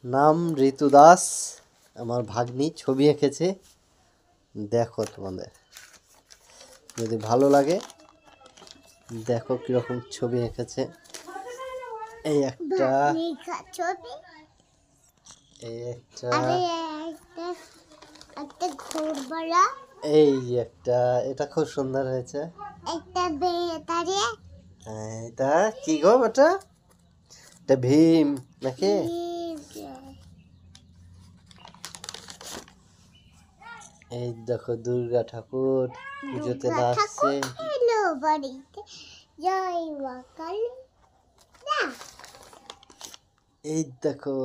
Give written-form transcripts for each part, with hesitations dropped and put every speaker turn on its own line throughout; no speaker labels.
নাম ঋতু দাস, আমার ভাগ্নি ছবি এঁকেছে। দেখো তোমাদের যদি ভালো লাগে, দেখো কিরকম ছবি এঁকেছে। এই একটা এই একটা, এটা খুব সুন্দর হয়েছে। এটা কি গো বেটা? এটা ভীম নাকি? এই দেখো দুর্গা ঠাকুর পুজোতে আসছে। এই দেখো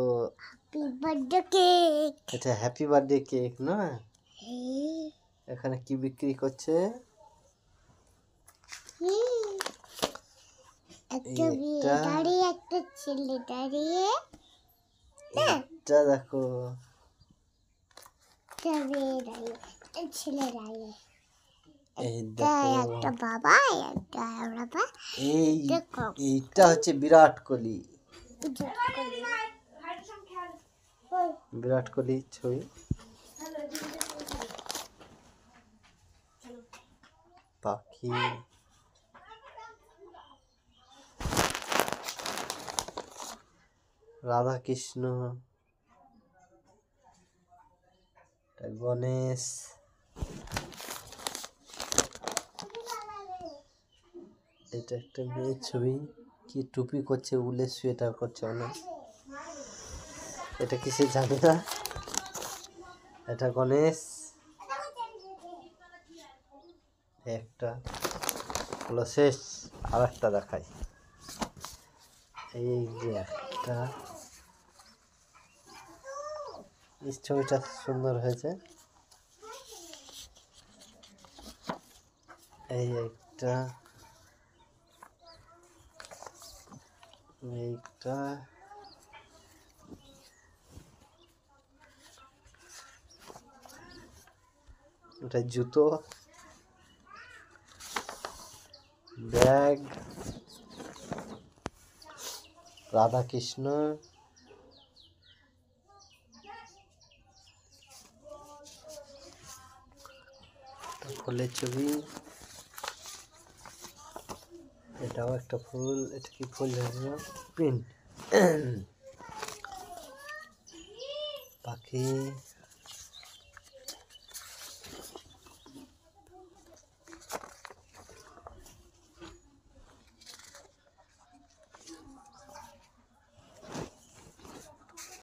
এটা হ্যাপি বার্থডে কেক না? এখানে কি বিক্রি করছে? একটা ছেলে দাঁড়িয়ে, এটা দেখো ছেলে দাঁড়িয়ে, একটা বাবা, একটা বাবা। এইটা হচ্ছে বিরাট কোহলি, বিরাট কোহলি ছবি। পাখি, রাধা কৃষ্ণ, গণেশ, এটা একটা মেয়ের ছবি, কি টুপি করছে, উলের সোয়েটার করছে অনেক। এটা কিসে জানি না। এটা গণেশ, একটা হলো শেষ, আর একটা দেখাই। এই যে একটা, এই ছবিটা সুন্দর হয়েছে। এই একটা, এইটা, ওটা জুতো, ব্যাগ, রাধা কৃষ্ণ, ফুলের ছবি, এটাও একটা ফুল। এটা কি ফুল জানি, প্রিন্ট, পাখি।